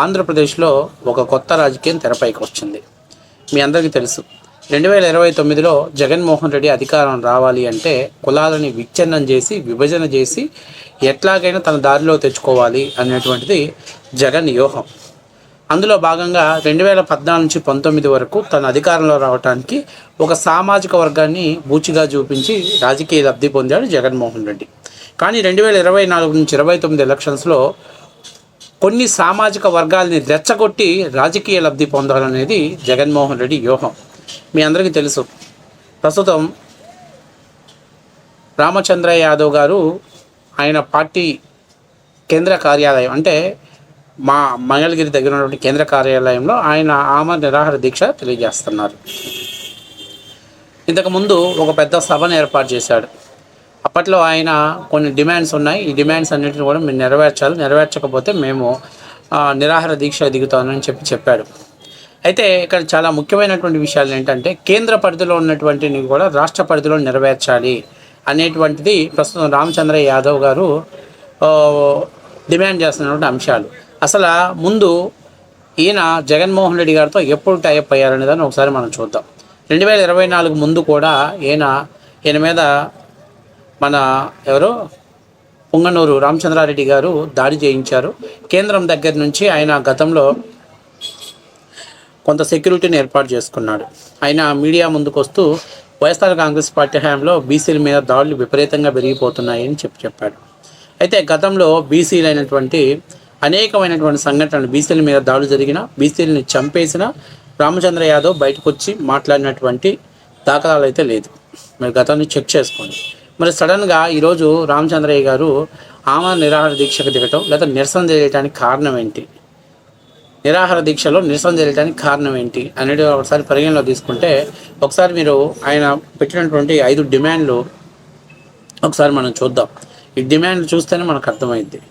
ఆంధ్రప్రదేశ్లో ఒక కొత్త రాజకీయం తెరపైకి వచ్చింది. మీ అందరికీ తెలుసు, 2029లో జగన్మోహన్ రెడ్డి అధికారం రావాలి అంటే కులాలని విచ్ఛిన్నం చేసి, విభజన చేసి ఎట్లాగైనా తన దారిలో తెచ్చుకోవాలి అనేటువంటిది జగన్ వ్యూహం. అందులో భాగంగా 2014 నుంచి 19 వరకు తన అధికారంలో రావడానికి ఒక సామాజిక వర్గాన్ని బూచిగా చూపించి రాజకీయ లబ్ధి పొందాడు జగన్మోహన్ రెడ్డి. కానీ 2024 నుంచి 29 ఎలక్షన్స్లో కొన్ని సామాజిక వర్గాలని రెచ్చగొట్టి రాజకీయ లబ్ధి పొందాలనేది జగన్మోహన్ రెడ్డి వ్యూహం. మీ అందరికీ తెలుసు, ప్రస్తుతం రామచంద్రయ్య యాదవ్ గారు ఆయన పార్టీ కేంద్ర కార్యాలయం అంటే మా మంగళగిరి దగ్గర ఉన్నటువంటి కేంద్ర కార్యాలయంలో ఆయన ఆమరణ నిరాహార దీక్ష తెలియజేస్తున్నారు. ఇంతకుముందు ఒక పెద్ద సభను ఏర్పాటు చేశాడు. అప్పట్లో ఆయన కొన్ని డిమాండ్స్ ఉన్నాయి, ఈ డిమాండ్స్ అన్నింటిని కూడా మేము నెరవేర్చాలి, నెరవేర్చకపోతే మేము నిరాహార దీక్ష దిగుతామని చెప్పాడు. అయితే ఇక్కడ చాలా ముఖ్యమైనటువంటి విషయాలు ఏంటంటే కేంద్ర పరిధిలో ఉన్నటువంటివి కూడా రాష్ట్ర పరిధిలో నెరవేర్చాలి అనేటువంటిది ప్రస్తుతం రామచంద్రయ్య యాదవ్ గారు డిమాండ్ చేస్తున్నటువంటి అంశాలు. అసలు ముందు ఈయన జగన్మోహన్ రెడ్డి గారితో ఎప్పుడు టైప్ అయ్యారనే దాన్ని ఒకసారి మనం చూద్దాం. 2024 ముందు కూడా ఈయన మీద మన పుంగనూరు రామచంద్రారెడ్డి గారు దాడి చేయించారు. కేంద్రం దగ్గర నుంచి ఆయన గతంలో కొంత సెక్యూరిటీని ఏర్పాటు చేసుకున్నాడు. ఆయన మీడియా ముందుకు వస్తూ వైఎస్ఆర్ కాంగ్రెస్ పార్టీ హయాంలో బీసీల మీద దాడులు విపరీతంగా పెరిగిపోతున్నాయని చెప్పాడు. అయితే గతంలో బీసీలు అయినటువంటి అనేకమైనటువంటి సంఘటనలు, బీసీల మీద దాడులు జరిగిన, బీసీలని చంపేసిన రామచంద్ర యాదవ్ బయటకు వచ్చి మాట్లాడినటువంటి దాఖలాలు అయితే లేదు. మీరు గతాన్ని చెక్ చేసుకోండి. మరి సడన్గా ఈరోజు రామచంద్రయ్య గారు ఆమరణ నిరాహార దీక్షకు దిగటం లేదా నిరసన చేయడానికి కారణం ఏంటి, నిరాహార దీక్షలో నిరసన చేయడానికి కారణం ఏంటి అనేది ఒకసారి పరిగణలో తీసుకుంటే, ఒకసారి మీరు ఆయన పెట్టినటువంటి 5 డిమాండ్లు ఒకసారి మనం చూద్దాం. ఈ డిమాండ్లు చూస్తేనే మనకు అర్థమైంది.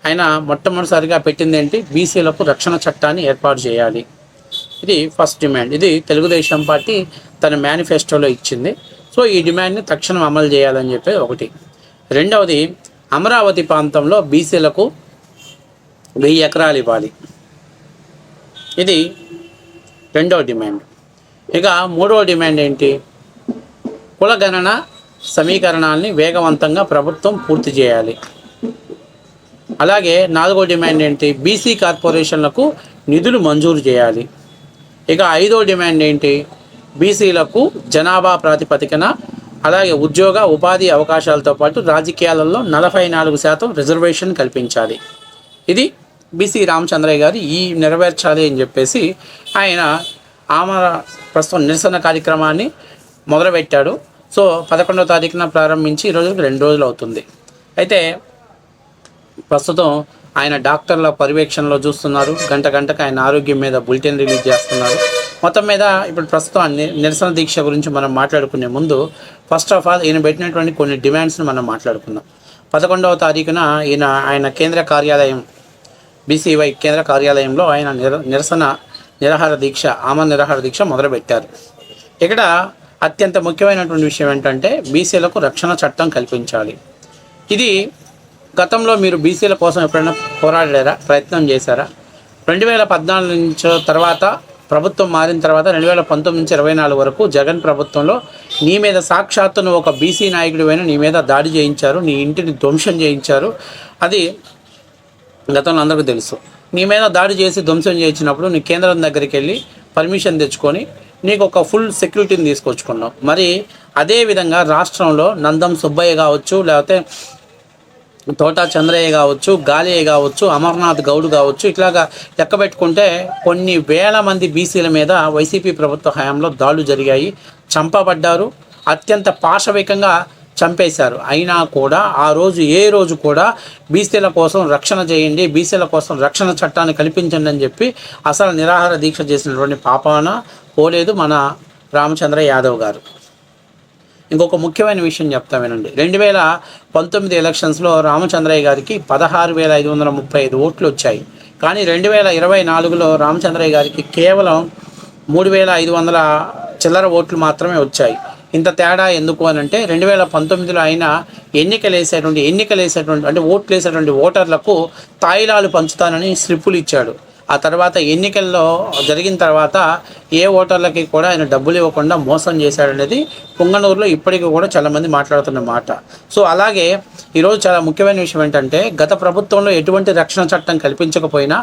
ఆయన మొట్టమొదటిసారిగా పెట్టింది ఏంటి, బీసీలకు రక్షణ చట్టాన్ని ఏర్పాటు చేయాలి. ఇది ఫస్ట్ డిమాండ్. ఇది తెలుగుదేశం పార్టీ తన మేనిఫెస్టోలో ఇచ్చింది. సో ఈ డిమాండ్ని తక్షణం అమలు చేయాలని చెప్పి ఒకటి. రెండవది, అమరావతి ప్రాంతంలో బీసీలకు 1000 ఎకరాలు ఇవ్వాలి. ఇది రెండవ డిమాండ్. ఇక మూడవ డిమాండ్ ఏంటి, కులగణన సమీకరణాలని వేగవంతంగా ప్రభుత్వం పూర్తి చేయాలి. అలాగే నాలుగో డిమాండ్ ఏంటి, బీసీ కార్పొరేషన్లకు నిధులు మంజూరు చేయాలి. ఇక ఐదో డిమాండ్ ఏంటి, బీసీలకు జనాభా ప్రాతిపదికన అలాగే ఉద్యోగ ఉపాధి అవకాశాలతో పాటు రాజకీయాలలో 44% రిజర్వేషన్ కల్పించాలి. ఇది బీసీ రామచంద్రయ్య గారు ఈ నెరవేర్చాలి అని చెప్పేసి ఆయన ప్రస్తుతం నిరసన కార్యక్రమాన్ని మొదలుపెట్టాడు. సో 11వ తారీఖున ప్రారంభించి ఈరోజు 2 రోజులు అవుతుంది. అయితే ప్రస్తుతం ఆయన డాక్టర్ల పర్యవేక్షణలో చూస్తున్నారు. గంటకు ఆయన ఆరోగ్యం మీద బులెటిన్ రిలీజ్ చేస్తున్నారు. మొత్తం మీద ఇప్పుడు ప్రస్తుతం నిరసన దీక్ష గురించి మనం మాట్లాడుకునే ముందు ఫస్ట్ ఆఫ్ ఆల్ ఈయన పెట్టినటువంటి కొన్ని డిమాండ్స్ని మనం మాట్లాడుకుందాం. 11వ తారీఖున ఆయన కేంద్ర కార్యాలయం బీసీవై కేంద్ర కార్యాలయంలో ఆయన ఆమరణ నిరాహార దీక్ష మొదలుపెట్టారు. ఇక్కడ అత్యంత ముఖ్యమైనటువంటి విషయం ఏంటంటే బీసీలకు రక్షణ చట్టం కల్పించాలి. ఇది గతంలో మీరు బీసీల కోసం ఎప్పుడైనా పోరాడారా, ప్రయత్నం చేశారా? 2014 నుంచి తర్వాత ప్రభుత్వం మారిన తర్వాత 2019 నుంచి 24 వరకు జగన్ ప్రభుత్వంలో నీ మీద సాక్షాత్తును ఒక బీసీ నాయకుడు అయినా నీ మీద దాడి చేయించారు, నీ ఇంటిని ధ్వంసం చేయించారు. అది గతంలో అందరికీ తెలుసు. నీ మీద దాడి చేసి ధ్వంసం చేయించినప్పుడు నీ కేంద్రం దగ్గరికి వెళ్ళి పర్మిషన్ తెచ్చుకొని నీకు ఒక ఫుల్ సెక్యూరిటీని తీసుకొచ్చుకున్నావు. మరి అదేవిధంగా రాష్ట్రంలో నందం సుబ్బయ్య కావచ్చు, లేకపోతే తోటా చంద్రయ్య కావచ్చు, గాలియ్య కావచ్చు, అమర్నాథ్ గౌడ్ కావచ్చు, ఇట్లాగా లెక్క పెట్టుకుంటే కొన్ని వేల మంది బీసీల మీద వైసీపీ ప్రభుత్వ హయాంలో దాడులు జరిగాయి, చంపబడ్డారు, అత్యంత పాశవికంగా చంపేశారు. అయినా కూడా ఏ రోజు కూడా బీసీల కోసం రక్షణ చేయండి, బీసీల కోసం రక్షణ చట్టాన్ని కల్పించండి అని చెప్పి అసలు నిరాహార దీక్ష చేసినటువంటి పాపాన పోలేదు మన రామచంద్ర యాదవ్ గారు. ఇంకొక ముఖ్యమైన విషయం చెప్తా వినండి. 2019 ఎలక్షన్స్లో రామచంద్రయ్య గారికి 16,535 ఓట్లు వచ్చాయి. కానీ 2024లో రామచంద్రయ్య గారికి కేవలం 3,500 చిల్లర ఓట్లు మాత్రమే వచ్చాయి. ఇంత తేడా ఎందుకు అని అంటే 2019లో ఆయన ఎన్నికలేసేటువంటి అంటే ఓట్లు వేసేటువంటి ఓటర్లకు తాయిలాలు పంచుతానని స్లిప్పులు ఇచ్చాడు. ఆ తర్వాత ఎన్నికల్లో జరిగిన తర్వాత ఏ ఓటర్లకి కూడా ఆయన డబ్బులు ఇవ్వకుండా మోసం చేశాడనేది పుంగనూరులో ఇప్పటికీ కూడా చాలామంది మాట్లాడుతున్న మాట. సో అలాగే ఈరోజు చాలా ముఖ్యమైన విషయం ఏంటంటే, గత ప్రభుత్వంలో ఎటువంటి రక్షణ చట్టం కల్పించకపోయినా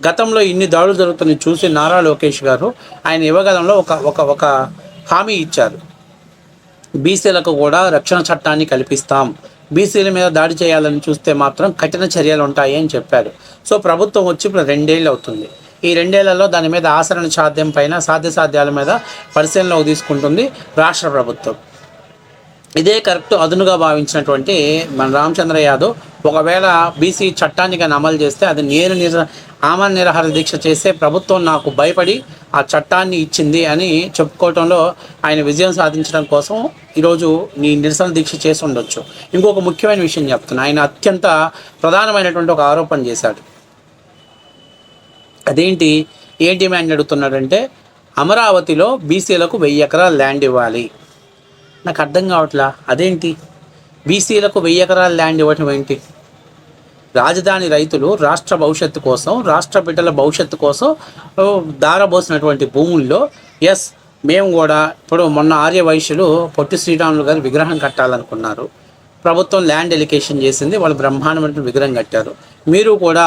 గతంలో ఇన్ని దాడులు జరుగుతున్నాయి చూసి నారా లోకేష్ గారు ఆయన ఇవ్వగలంలో ఒక హామీ ఇచ్చారు. బీసీలకు కూడా రక్షణ చట్టాన్ని కల్పిస్తాం, బీసీల మీద దాడి చేయాలని చూస్తే మాత్రం కఠిన చర్యలు ఉంటాయి అని చెప్పారు. సో ప్రభుత్వం వచ్చి ఇప్పుడు 2 ఏళ్ళు అవుతుంది. ఈ 2 ఏళ్లలో దాని మీద ఆచరణ సాధ్యం పైన సాధ్యాల మీద పరిశీలనలోకి తీసుకుంటుంది రాష్ట్ర ప్రభుత్వం. ఇదే కరెక్ట్ అదునుగా భావించినటువంటి మన రామచంద్ర యాదవ్ ఒకవేళ బీసీ చట్టాన్ని కానీ అమలు చేస్తే అది ఆమరణ నిరాహార దీక్ష చేస్తే ప్రభుత్వం నాకు భయపడి ఆ చట్టాన్ని ఇచ్చింది అని చెప్పుకోవడంలో ఆయన విజయం సాధించడం కోసం ఈరోజు నీ నిరసన దీక్ష చేసి ఉండొచ్చు. ఇంకొక ముఖ్యమైన విషయం చెప్తున్నా, ఆయన అత్యంత ప్రధానమైనటువంటి ఒక ఆరోపణ చేశాడు. ఏం డిమాండ్ అడుగుతున్నాడంటే, అమరావతిలో బీసీలకు 1000 ఎకరాల ల్యాండ్ ఇవ్వాలి. నాకు అర్థం కావట్లా, అదేంటి బీసీలకు 1000 ఎకరాల ల్యాండ్ ఇవ్వటం ఏంటి? రాజధాని రైతులు రాష్ట్ర భవిష్యత్తు కోసం, రాష్ట్ర బిడ్డల భవిష్యత్తు కోసం దారబోసినటువంటి భూముల్లో మేము కూడా ఇప్పుడు మొన్న ఆర్యవైశ్యులు పొట్టి శ్రీరాములు గారి విగ్రహం కట్టాలనుకున్నారు. ప్రభుత్వం ల్యాండ్ ఎలికేషన్ చేసింది, వాళ్ళు బ్రహ్మాండమైన విగ్రహం కట్టారు. మీరు కూడా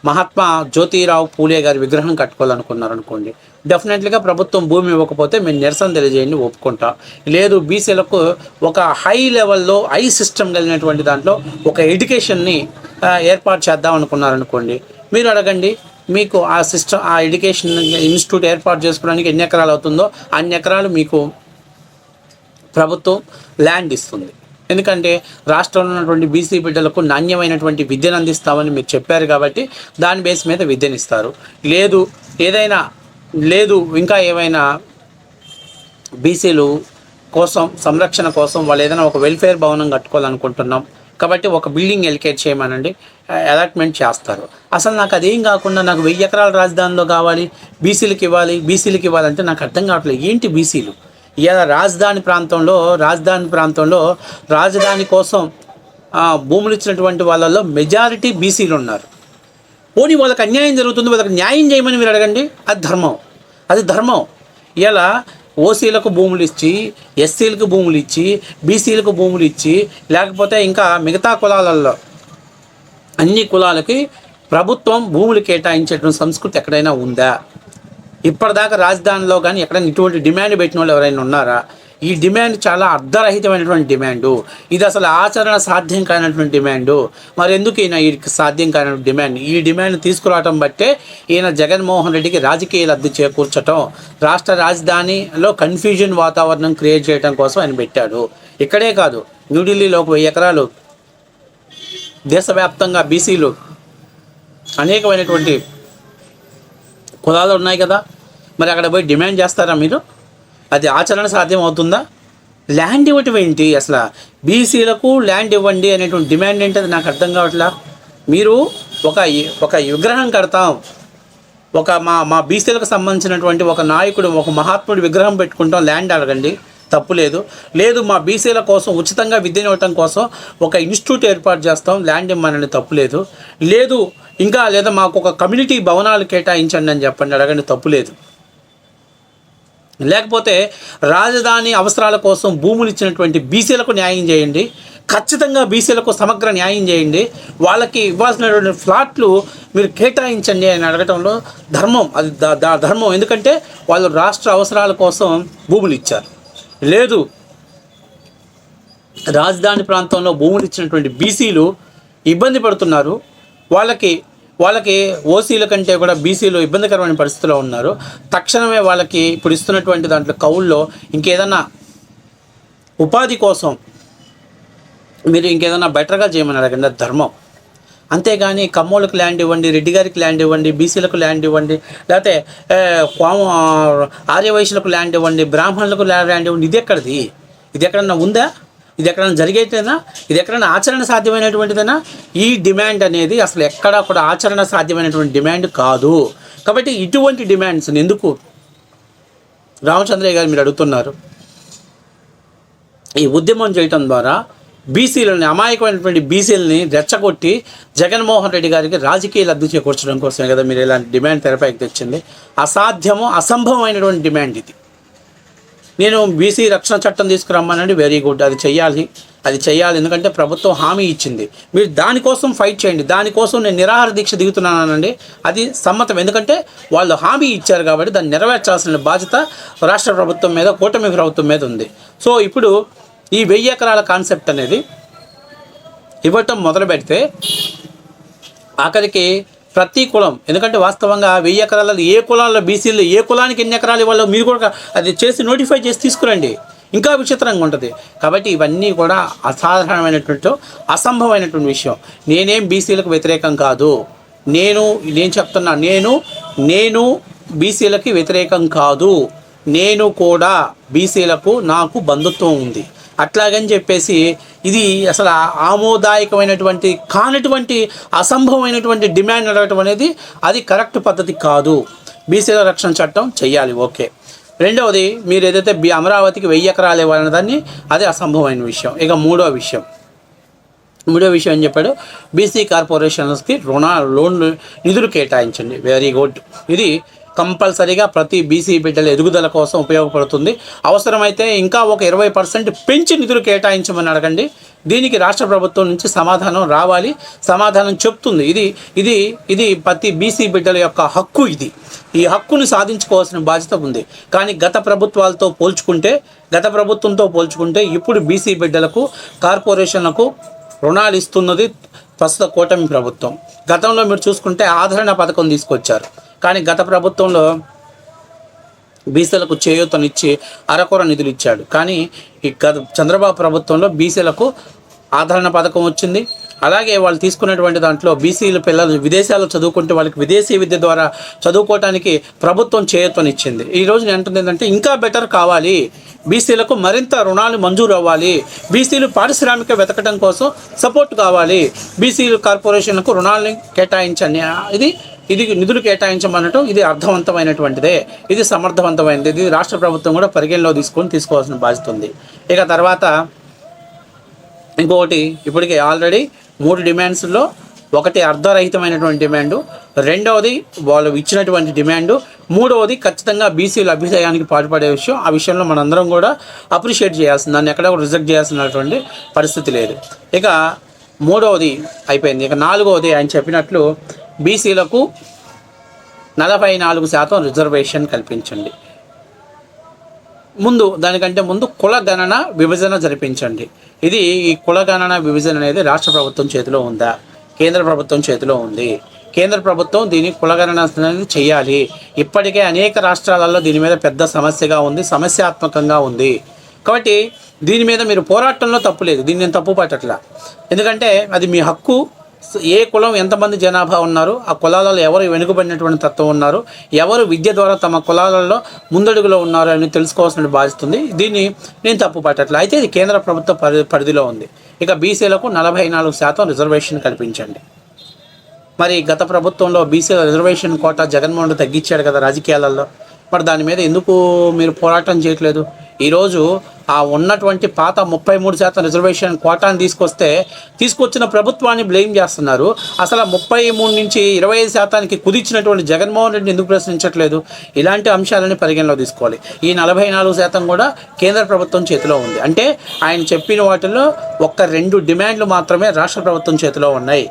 మహాత్మా జ్యోతిరావు పూలే గారి విగ్రహం కట్టుకోవాలనుకున్నారు అనుకోండి, డెఫినెట్లీగా ప్రభుత్వం భూమి ఇవ్వకపోతే మేము నిరసన తెలియజేయండి, ఒప్పుకుంటా. లేదు బీసీలకు ఒక హై లెవెల్లో సిస్టమ్ కలిగినటువంటి దాంట్లో ఒక ఎడ్యుకేషన్ని ఏర్పాటు చేద్దాం అనుకున్నారనుకోండి, మీరు అడగండి, మీకు ఆ ఎడ్యుకేషన్ ఇన్స్టిట్యూట్ ఏర్పాటు చేసుకోవడానికి ఎన్ని ఎకరాలు అవుతుందో అన్ని ఎకరాలు మీకు ప్రభుత్వం ల్యాండ్ ఇస్తుంది. ఎందుకంటే రాష్ట్రంలో ఉన్నటువంటి బీసీ బిడ్డలకు నాణ్యమైనటువంటి విద్యను అందిస్తామని మీరు చెప్పారు కాబట్టి దాని బేస్ మీద విద్యను ఇస్తారు. లేదు ఇంకా ఏమైనా బీసీలు కోసం సంరక్షణ కోసం వాళ్ళు ఏదైనా ఒక వెల్ఫేర్ భవనం కట్టుకోవాలనుకుంటున్నాం కాబట్టి ఒక బిల్డింగ్ ఎలికేట్ చేయమనండి, అలాట్మెంట్ చేస్తారు. అసలు నాకు అదేం కాకుండా నాకు 1000 ఎకరాల రాజధానిలో కావాలి, బీసీలకు ఇవ్వాలంటే నాకు అర్థం కావట్లేదు. ఏంటి బీసీలు ఇలా రాజధాని ప్రాంతంలో రాజధాని కోసం భూములు ఇచ్చినటువంటి వాళ్ళల్లో మెజారిటీ బీసీలు ఉన్నారు. పోనీ వాళ్ళకి అన్యాయం జరుగుతుంది, వాళ్ళకి న్యాయం చేయమని మీరు అడగండి, అది ధర్మం. ఇలా ఓసీలకు భూములు ఇచ్చి, ఎస్సీలకు భూములు ఇచ్చి, బీసీలకు భూములు ఇచ్చి, లేకపోతే ఇంకా మిగతా కులాలలో అన్ని కులాలకి ప్రభుత్వం భూములు కేటాయించేటువంటి సంస్కృతి ఎక్కడైనా ఉందా? ఇప్పటిదాకా రాజధానిలో కానీ ఎక్కడైనా ఇటువంటి డిమాండ్ పెట్టిన వాళ్ళు ఎవరైనా ఉన్నారా? ఈ డిమాండ్ చాలా అర్ధరహితమైనటువంటి డిమాండు, ఇది అసలు ఆచరణ సాధ్యం కానటువంటి డిమాండు. మరి ఎందుకు ఈయన ఈ సాధ్యం కానటువంటి డిమాండ్ ఈ డిమాండ్ తీసుకురావటం బట్టే ఈయన జగన్మోహన్ రెడ్డికి రాజకీయ లబ్ధి చేకూర్చడం, రాష్ట్ర రాజధానిలో కన్ఫ్యూజన్ వాతావరణం క్రియేట్ చేయడం కోసం ఆయన పెట్టాడు. ఇక్కడే కాదు, న్యూఢిల్లీలో 1000 ఎకరాలు, దేశవ్యాప్తంగా బీసీలు అనేకమైనటువంటి కులాలు ఉన్నాయి కదా, మరి అక్కడ పోయి డిమాండ్ చేస్తారా మీరు? అది ఆచరణ సాధ్యం అవుతుందా? ల్యాండ్ ఇవ్వటం ఏంటి? అసలు బీసీలకు ల్యాండ్ ఇవ్వండి అనేటువంటి డిమాండ్ ఏంటది నాకు అర్థం కావట్లా. మీరు ఒక విగ్రహం కడతాం, మా బీసీలకు సంబంధించినటువంటి ఒక నాయకుడు, ఒక మహాత్ముడి విగ్రహం పెట్టుకుంటాం, ల్యాండ్ అడగండి, తప్పు లేదు మా బీసీల కోసం ఉచితంగా విద్యను ఇవ్వటం కోసం ఒక ఇన్స్టిట్యూట్ ఏర్పాటు చేస్తాం, ల్యాండ్ ఇవ్వమని తప్పు లేదు లేదా మాకు ఒక కమ్యూనిటీ భవనాలు కేటాయించండి అని చెప్పండి, అడగండి, తప్పు లేదు. లేకపోతే రాజధాని అవసరాల కోసం భూములు ఇచ్చినటువంటి బీసీలకు న్యాయం చేయండి, ఖచ్చితంగా బీసీలకు సమగ్ర న్యాయం చేయండి, వాళ్ళకి ఇవ్వాల్సినటువంటి ఫ్లాట్లు మీరు కేటాయించండి అని అడగటంలో ధర్మం, అది ధర్మం. ఎందుకంటే వాళ్ళు రాష్ట్ర అవసరాల కోసం భూములు ఇచ్చారు. లేదు రాజధాని ప్రాంతంలో భూములు ఇచ్చినటువంటి బీసీలు ఇబ్బంది పడుతున్నారు, వాళ్ళకి ఓసీల కంటే కూడా బీసీలు ఇబ్బందికరమైన పరిస్థితిలో ఉన్నారు. తక్షణమే వాళ్ళకి ఇప్పుడు ఇస్తున్నటువంటి దాంట్లో కౌల్లో ఇంకేదన్నా ఉపాధి కోసం మీరు ఇంకేదన్నా బెటర్గా చేయమని అడగండి, అది ధర్మం. అంతేగాని కమ్మోళ్ళకి ల్యాండ్ ఇవ్వండి, రెడ్డి గారికి ల్యాండ్ ఇవ్వండి, బీసీలకు ల్యాండ్ ఇవ్వండి, లేకపోతే ఆర్యవైశ్యులకు ల్యాండ్ ఇవ్వండి, బ్రాహ్మణులకు ల్యాండ్ ఇవ్వండి, ఇది ఎక్కడిది? ఇది ఎక్కడన్నా ఉందా? ఇది ఎక్కడైనా జరిగేటేనా? ఇది ఎక్కడైనా ఆచరణ సాధ్యమైనటువంటిదేనా? ఈ డిమాండ్ అనేది అసలు ఎక్కడా కూడా ఆచరణ సాధ్యమైనటువంటి డిమాండ్ కాదు. కాబట్టి ఇటువంటి డిమాండ్స్ ఎందుకు రామచంద్రయ్య గారు మీరు అడుగుతున్నారు? ఈ ఉద్యమం చేయటం ద్వారా బీసీలని, అమాయకమైనటువంటి బీసీలని రెచ్చగొట్టి జగన్మోహన్ రెడ్డి గారికి రాజకీయ లబ్ధి చేకూర్చడం కోసమే కదా మీరు ఇలాంటి డిమాండ్ తెరపైకి తెచ్చింది. అసాధ్యము, అసంభవమైనటువంటి డిమాండ్ ఇది. నేను బీసీ రక్షణ చట్టం తీసుకురమ్మానండి, వెరీ గుడ్, అది చెయ్యాలి. ఎందుకంటే ప్రభుత్వం హామీ ఇచ్చింది. మీరు దానికోసం ఫైట్ చేయండి. దానికోసం నేను నిరాహార దీక్ష దిగుతున్నానండి, అది సమ్మతం. ఎందుకంటే వాళ్ళు హామీ ఇచ్చారు కాబట్టి దాన్ని నెరవేర్చాల్సిన బాధ్యత రాష్ట్ర ప్రభుత్వం మీద, కూటమి ప్రభుత్వం మీద ఉంది. సో ఇప్పుడు ఈ 1000 ఎకరాల కాన్సెప్ట్ అనేది ఇవ్వటం మొదలు పెడితే ఆఖరికి ప్రతి కులం, ఎందుకంటే వాస్తవంగా 1000 ఎకరాలలో ఏ కులాల్లో బీసీలు ఏ కులానికి ఎన్ని ఎకరాలు ఇవ్వాలో మీరు కూడా అది చేసి నోటిఫై చేసి తీసుకురండి, ఇంకా విచిత్రంగా ఉంటుంది. కాబట్టి ఇవన్నీ కూడా అసాధారణమైనటువంటి, అసంభవమైనటువంటి విషయం. నేనేం బీసీలకు వ్యతిరేకం కాదు. నేను చెప్తున్నా, నేను బీసీలకి వ్యతిరేకం కాదు. నేను కూడా బీసీలకు నాకు బంధుత్వం ఉంది. అట్లాగని చెప్పేసి ఇది అసలు ఆమోదాయకమైనటువంటి కానటువంటి, అసంభవమైనటువంటి డిమాండ్ అడగటం అనేది అది కరెక్ట్ పద్ధతి కాదు. బీసీల రక్షణ చట్టం చెయ్యాలి, ఓకే. రెండవది, మీరు ఏదైతే అమరావతికి 1000 ఎకరాలు ఇవ్వాలనే దాన్ని, అది అసంభవమైన విషయం. ఇక మూడో విషయం ఏం చెప్పాడు, బీసీ కార్పొరేషన్స్కి లోన్లు నిధులు కేటాయించండి. Very good. ఇది కంపల్సరీగా ప్రతి బీసీ బిడ్డల ఎదుగుదల కోసం ఉపయోగపడుతుంది. అవసరమైతే ఇంకా ఒక 20% పెంచి నిధులు కేటాయించమని అడగండి. దీనికి రాష్ట్ర ప్రభుత్వం నుంచి సమాధానం రావాలి, సమాధానం చెప్తుంది. ఇది ప్రతి బీసీ బిడ్డల యొక్క హక్కు. ఈ హక్కును సాధించుకోవాల్సిన బాధ్యత ఉంది. కానీ గత ప్రభుత్వంతో పోల్చుకుంటే ఇప్పుడు బీసీ బిడ్డలకు, కార్పొరేషన్లకు రుణాలు ఇస్తున్నది ప్రస్తుత కూటమి ప్రభుత్వం. గతంలో మీరు చూసుకుంటే ఆదరణ పథకం తీసుకొచ్చారు, కానీ గత ప్రభుత్వంలో బీసీలకు చేయూతనిచ్చి అరకొర నిధులు ఇచ్చాడు. కానీ ఈ చంద్రబాబు ప్రభుత్వంలో బీసీలకు ఆదరణ పథకం వచ్చింది. అలాగే వాళ్ళు తీసుకున్నటువంటి దాంట్లో బీసీల పిల్లలు విదేశాల్లో చదువుకుంటే వాళ్ళకి విదేశీ విద్య ద్వారా చదువుకోవటానికి ప్రభుత్వం చేయూతనిచ్చింది. ఈరోజు నేను అంటుంది ఏంటంటే ఇంకా బెటర్ కావాలి, బీసీలకు మరింత రుణాలు మంజూరు అవ్వాలి, బీసీలు పారిశ్రామిక వెతకడం కోసం సపోర్ట్ కావాలి, బీసీలు కార్పొరేషన్లకు రుణాలని కేటాయించండి. ఇది నిధులు కేటాయించమన్నట్టు ఇది అర్థవంతమైనటువంటిదే, ఇది సమర్థవంతమైనది. ఇది రాష్ట్ర ప్రభుత్వం కూడా పరిగణలో తీసుకోవాల్సిన బాధ్యత ఉంది. ఇక తర్వాత ఇంకొకటి, ఇప్పటికే ఆల్రెడీ 3 డిమాండ్స్లో ఒకటి అర్ధరహితమైనటువంటి డిమాండు, రెండవది వాళ్ళు ఇచ్చినటువంటి డిమాండు, మూడవది ఖచ్చితంగా బీసీల అభ్యుదయానికి పాటుపడే విషయం. ఆ విషయంలో మనందరం కూడా అప్రిషియేట్ చేయాల్సింది, దాన్ని ఎక్కడ కూడా రిజెక్ట్ చేయాల్సినటువంటి పరిస్థితి లేదు. ఇక మూడవది అయిపోయింది. ఇక నాలుగవది ఆయన చెప్పినట్లు బీసీలకు 44% రిజర్వేషన్ కల్పించండి. దానికంటే ముందు కులగణన విభజన జరిపించండి. ఈ కులగణన విభజన అనేది రాష్ట్ర ప్రభుత్వం చేతిలో ఉందా, కేంద్ర ప్రభుత్వం చేతిలో ఉంది. కేంద్ర ప్రభుత్వం దీని కులగణన అనేది చేయాలి. ఇప్పటికే అనేక రాష్ట్రాలలో దీని మీద పెద్ద సమస్యగా ఉంది, సమస్యాత్మకంగా ఉంది. కాబట్టి దీని మీద మీరు పోరాటంలో తప్పు లేదు, దీన్ని నేను తప్పు పట్టట్లా. ఎందుకంటే అది మీ హక్కు. ఏ కులం ఎంతమంది జనాభా ఉన్నారు, ఆ కులాలలో ఎవరు వెనుకబడినటువంటి తత్వం ఉన్నారు, ఎవరు విద్య ద్వారా తమ కులాలలో ముందడుగులో ఉన్నారు అని తెలుసుకోవాల్సిన బాధ్యత ఉంది. దీన్ని నేను తప్పు పట్టట్లా. అయితే ఇది కేంద్ర ప్రభుత్వ పరిధిలో ఉంది. ఇక బీసీలకు 44% రిజర్వేషన్ కల్పించండి. మరి గత ప్రభుత్వంలో బీసీల రిజర్వేషన్ కోటా జగన్మోహన్ రెడ్డి తగ్గించాడు కదా రాజకీయాలలో, మరి దాని మీద ఎందుకు మీరు పోరాటం చేయట్లేదు? ఈరోజు ఆ ఉన్నటువంటి పాత 33% రిజర్వేషన్ కోటాను తీసుకొచ్చిన ప్రభుత్వాన్ని బ్లేమ్ చేస్తున్నారు. అసలు 33 నుంచి 25%కి కుదించినటువంటి జగన్మోహన్ రెడ్డిని ఎందుకు ప్రశ్నించట్లేదు? ఇలాంటి అంశాలని పరిగణలో తీసుకోవాలి. ఈ 44% కూడా కేంద్ర ప్రభుత్వం చేతిలో ఉంది. అంటే ఆయన చెప్పిన వాటిల్లో 1-2 డిమాండ్లు మాత్రమే రాష్ట్ర ప్రభుత్వం చేతిలో ఉన్నాయి.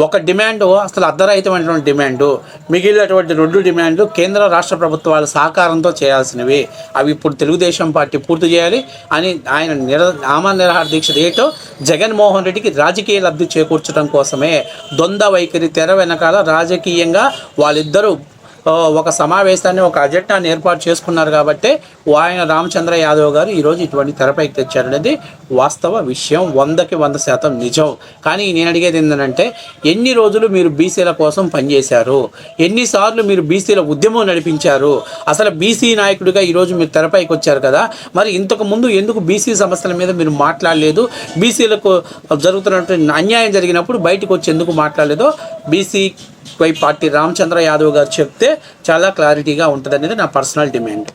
ఒక డిమాండు అసలు అర్ధరహితమైనటువంటి డిమాండు, మిగిలినటువంటి 2 డిమాండ్లు కేంద్ర రాష్ట్ర ప్రభుత్వాల సహకారంతో చేయాల్సినవి. అవి ఇప్పుడు తెలుగుదేశం పార్టీ పూర్తి చేయాలి అని ఆయన నిరాహార దీక్ష చేయటం జగన్మోహన్ రెడ్డికి రాజకీయ లబ్ధి చేకూర్చడం కోసమే. ద్వంద్వ వైఖరి తెర వెనకాల రాజకీయంగా వాళ్ళిద్దరూ ఒక సమావేశాన్ని, ఒక అజెండాని ఏర్పాటు చేసుకున్నారు కాబట్టి ఆయన రామచంద్ర యాదవ్ గారు ఈరోజు ఇటువంటి తెరపైకి తెచ్చారనేది వాస్తవ విషయం, 100కి 100% నిజం. కానీ నేను అడిగేది ఏంటంటే, ఎన్ని రోజులు మీరు బీసీల కోసం పనిచేశారు? ఎన్నిసార్లు మీరు బీసీల ఉద్యమం నడిపించారు? అసలు బీసీ నాయకుడిగా ఈరోజు మీరు తెరపైకి వచ్చారు కదా, మరి ఇంతకు ముందు ఎందుకు బీసీ సమస్యల మీద మీరు మాట్లాడలేదు? బీసీలకు జరుగుతున్నటువంటి అన్యాయం జరిగినప్పుడు బయటకు వచ్చి ఎందుకు మాట్లాడలేదో బీసీ పార్టీ రామచంద్ర యాదవ్ గారు చెప్తే చాలా క్లారిటీగా ఉంటుంది అనేది నా పర్సనల్ డిమాండ్.